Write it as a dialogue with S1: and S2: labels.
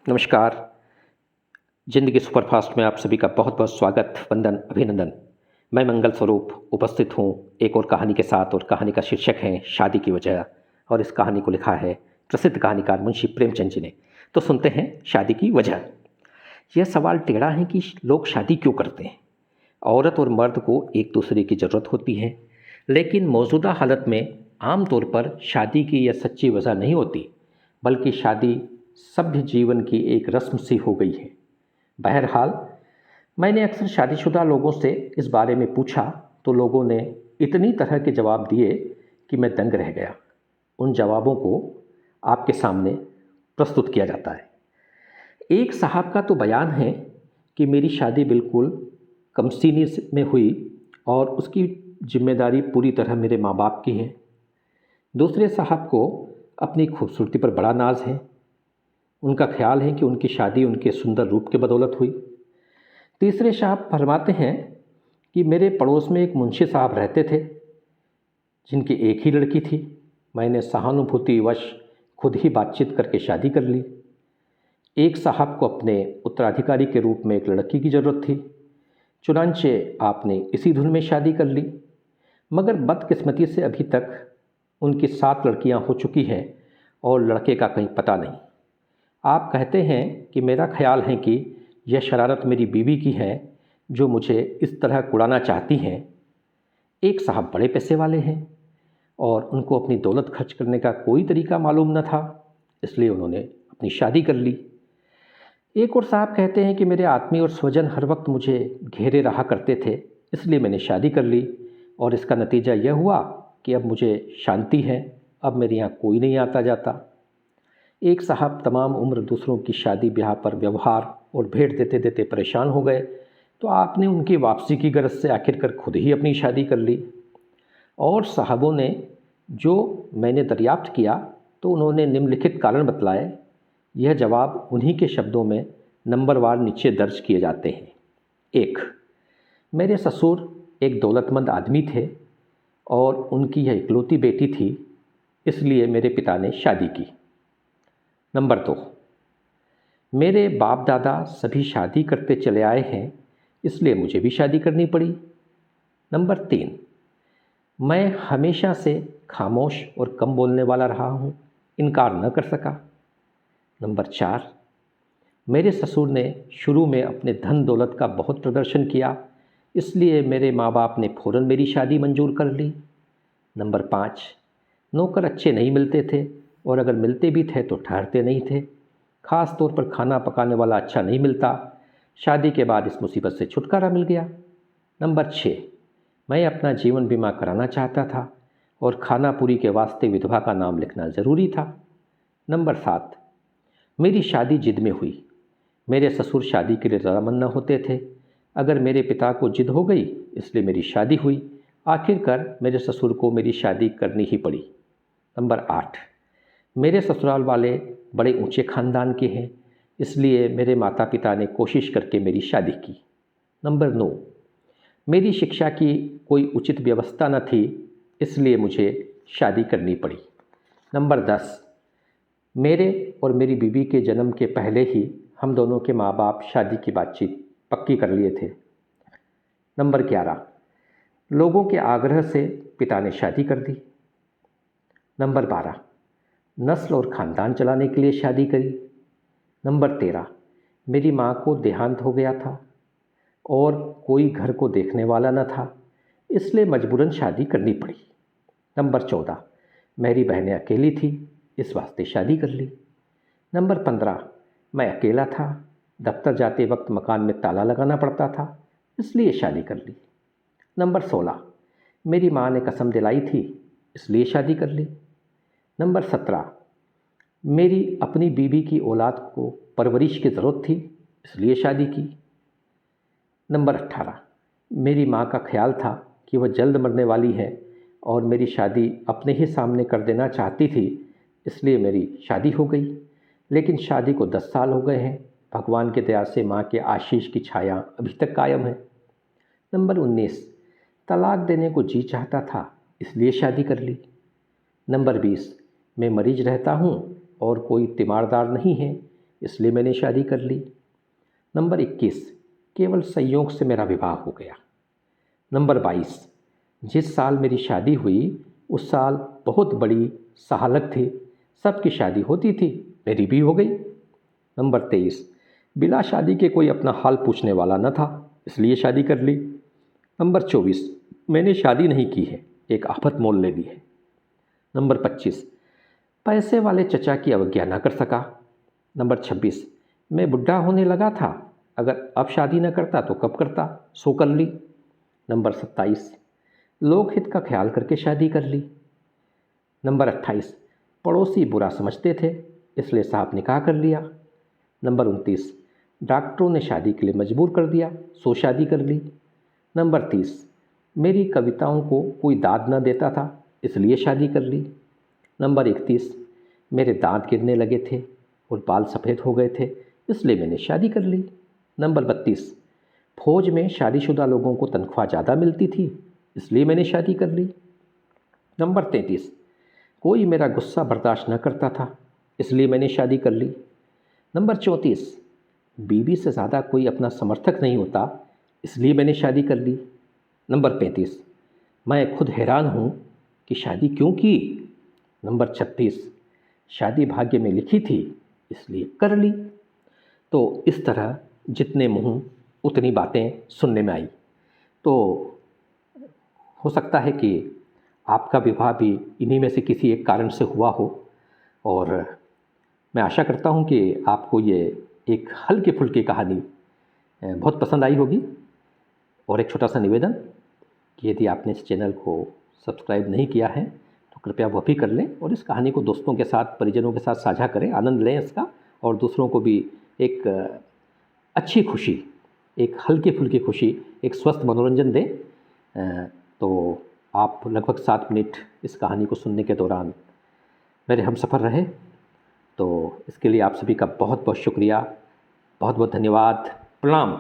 S1: नमस्कार। ज़िंदगी सुपरफास्ट में आप सभी का बहुत बहुत स्वागत, वंदन, अभिनंदन। मैं मंगल स्वरूप उपस्थित हूँ एक और कहानी के साथ, और कहानी का शीर्षक है शादी की वजह। और इस कहानी को लिखा है प्रसिद्ध कहानीकार मुंशी प्रेमचंद जी ने। तो सुनते हैं शादी की वजह। यह सवाल टेढ़ा है कि लोग शादी क्यों करते हैं। औरत और मर्द को एक दूसरे की ज़रूरत होती है, लेकिन मौजूदा हालत में आम तौर पर शादी की यह सच्ची वजह नहीं होती, बल्कि शादी सभ्य जीवन की एक रस्म सी हो गई है। बहरहाल, मैंने अक्सर शादीशुदा लोगों से इस बारे में पूछा तो लोगों ने इतनी तरह के जवाब दिए कि मैं दंग रह गया। उन जवाबों को आपके सामने प्रस्तुत किया जाता है। एक साहब का तो बयान है कि मेरी शादी बिल्कुल कमसीनी में हुई और उसकी जिम्मेदारी पूरी तरह मेरे माँ बाप की है। दूसरे साहब को अपनी खूबसूरती पर बड़ा नाज है। उनका ख्याल है कि उनकी शादी उनके सुंदर रूप के बदौलत हुई। तीसरे साहब फरमाते हैं कि मेरे पड़ोस में एक मुंशी साहब रहते थे जिनकी एक ही लड़की थी। मैंने सहानुभूतिवश खुद ही बातचीत करके शादी कर ली। एक साहब को अपने उत्तराधिकारी के रूप में एक लड़की की ज़रूरत थी। चुनांचे आपने इसी धुन में शादी कर ली, मगर बदकिस्मती से अभी तक उनकी 7 लड़कियां हो चुकी हैं और लड़के का कहीं पता नहीं। आप कहते हैं कि मेरा ख्याल है कि यह शरारत मेरी बीवी की है, जो मुझे इस तरह कुड़ाना चाहती हैं। एक साहब बड़े पैसे वाले हैं और उनको अपनी दौलत खर्च करने का कोई तरीका मालूम न था, इसलिए उन्होंने अपनी शादी कर ली। एक और साहब कहते हैं कि मेरे आत्मीय और स्वजन हर वक्त मुझे घेरे रहा करते थे, इसलिए मैंने शादी कर ली और इसका नतीजा यह हुआ कि अब मुझे शांति है, अब मेरे यहाँ कोई नहीं आता जाता। एक साहब तमाम उम्र दूसरों की शादी ब्याह पर व्यवहार और भेंट देते देते परेशान हो गए, तो आपने उनकी वापसी की गरज से आखिरकार खुद ही अपनी शादी कर ली। और साहबों ने जो मैंने दरियाफ्त किया तो उन्होंने निम्नलिखित कारण बतलाए। यह जवाब उन्हीं के शब्दों में नंबरवार नीचे दर्ज किए जाते हैं। 1, मेरे ससुर एक दौलतमंद आदमी थे और उनकी यह इकलौती बेटी थी, इसलिए मेरे पिता ने शादी की। नंबर 2, मेरे बाप दादा सभी शादी करते चले आए हैं, इसलिए मुझे भी शादी करनी पड़ी। नंबर 3, मैं हमेशा से खामोश और कम बोलने वाला रहा हूँ, इनकार न कर सका। नंबर 4, मेरे ससुर ने शुरू में अपने धन दौलत का बहुत प्रदर्शन किया, इसलिए मेरे माँ बाप ने फ़ौरन मेरी शादी मंजूर कर ली। नंबर 5, नौकर अच्छे नहीं मिलते थे और अगर मिलते भी थे तो ठहरते नहीं थे। ख़ास तौर पर खाना पकाने वाला अच्छा नहीं मिलता। शादी के बाद इस मुसीबत से छुटकारा मिल गया। नंबर 6, मैं अपना जीवन बीमा कराना चाहता था और खानापुरी के वास्ते विधवा का नाम लिखना ज़रूरी था। नंबर 7, मेरी शादी जिद में हुई। मेरे ससुर शादी के लिए रजामंद न होते थे। अगर मेरे पिता को जिद हो गई, इसलिए मेरी शादी हुई। आखिरकार मेरे ससुर को मेरी शादी करनी ही पड़ी। नंबर 8, मेरे ससुराल वाले बड़े ऊंचे ख़ानदान के हैं, इसलिए मेरे माता पिता ने कोशिश करके मेरी शादी की। नंबर 9, मेरी शिक्षा की कोई उचित व्यवस्था न थी, इसलिए मुझे शादी करनी पड़ी। नंबर 10, मेरे और मेरी बीवी के जन्म के पहले ही हम दोनों के माँ बाप शादी की बातचीत पक्की कर लिए थे। नंबर 11, लोगों के आग्रह से पिता ने शादी कर दी। नंबर 12, नस्ल और ख़ानदान चलाने के लिए शादी करी। नंबर 13, मेरी माँ को देहांत हो गया था और कोई घर को देखने वाला न था, इसलिए मजबूरन शादी करनी पड़ी। नंबर 14, मेरी बहनें अकेली थी, इस वास्ते शादी कर ली। नंबर 15, मैं अकेला था, दफ्तर जाते वक्त मकान में ताला लगाना पड़ता था, इसलिए शादी कर ली। नंबर 16, मेरी माँ ने कसम दिलाई थी, इसलिए शादी कर ली। नंबर 17, मेरी अपनी बीवी की औलाद को परवरिश की ज़रूरत थी, इसलिए शादी की। नंबर 18, मेरी माँ का ख्याल था कि वह जल्द मरने वाली है और मेरी शादी अपने ही सामने कर देना चाहती थी, इसलिए मेरी शादी हो गई। लेकिन शादी को 10 साल हो गए हैं। भगवान की दया से माँ के आशीष की छाया अभी तक कायम है। नंबर 19, तलाक देने को जी चाहता था, इसलिए शादी कर ली। नंबर 20, मैं मरीज रहता हूँ और कोई तीमारदार नहीं है, इसलिए मैंने शादी कर ली। नंबर 21, केवल संयोग से मेरा विवाह हो गया। नंबर 22, जिस साल मेरी शादी हुई उस साल बहुत बड़ी सहालत थी, सबकी शादी होती थी, मेरी भी हो गई। नंबर 23, बिना शादी के कोई अपना हाल पूछने वाला न था, इसलिए शादी कर ली। नंबर 24, मैंने शादी नहीं की है, एक आफत मोल ले ली है। नंबर 25, पैसे वाले चचा की अवज्ञा न कर सका। नंबर 26, मैं बुढ़ा होने लगा था, अगर अब शादी न करता तो कब करता, सो कर ली। नंबर 27, लोकहित का ख्याल करके शादी कर ली। नंबर 28, पड़ोसी बुरा समझते थे, इसलिए साहब निकाह कर लिया। नंबर 29, डॉक्टरों ने शादी के लिए मजबूर कर दिया, सो शादी कर ली। नंबर 30, मेरी कविताओं को कोई दाद न देता था, इसलिए शादी कर ली। नंबर 31, मेरे दांत गिरने लगे थे और बाल सफ़ेद हो गए थे, इसलिए मैंने शादी कर ली। नंबर 32, फौज में शादीशुदा लोगों को तनख्वाह ज़्यादा मिलती थी, इसलिए मैंने शादी कर ली। नंबर 33, कोई मेरा गुस्सा बर्दाश्त न करता था, इसलिए मैंने शादी कर ली। नंबर 34, बीवी से ज़्यादा कोई अपना समर्थक नहीं होता, इसलिए मैंने शादी कर ली। नंबर 35, मैं खुद हैरान हूँ कि शादी क्यों की। नंबर 36, शादी भाग्य में लिखी थी, इसलिए कर ली। तो इस तरह जितने मुँह उतनी बातें सुनने में आई। तो हो सकता है कि आपका विवाह भी इन्हीं में से किसी एक कारण से हुआ हो, और मैं आशा करता हूँ कि आपको ये एक हल्की फुल्की कहानी बहुत पसंद आई होगी। और एक छोटा सा निवेदन कि यदि आपने इस चैनल को सब्सक्राइब नहीं किया है तो कृपया वह भी कर लें, और इस कहानी को दोस्तों के साथ, परिजनों के साथ साझा करें, आनंद लें इसका, और दूसरों को भी एक अच्छी खुशी, एक हल्की फुल्की खुशी, एक स्वस्थ मनोरंजन दें। तो आप लगभग 7 मिनट इस कहानी को सुनने के दौरान मेरे हमसफ़र रहे, तो इसके लिए आप सभी का बहुत बहुत शुक्रिया, बहुत बहुत धन्यवाद, प्रणाम।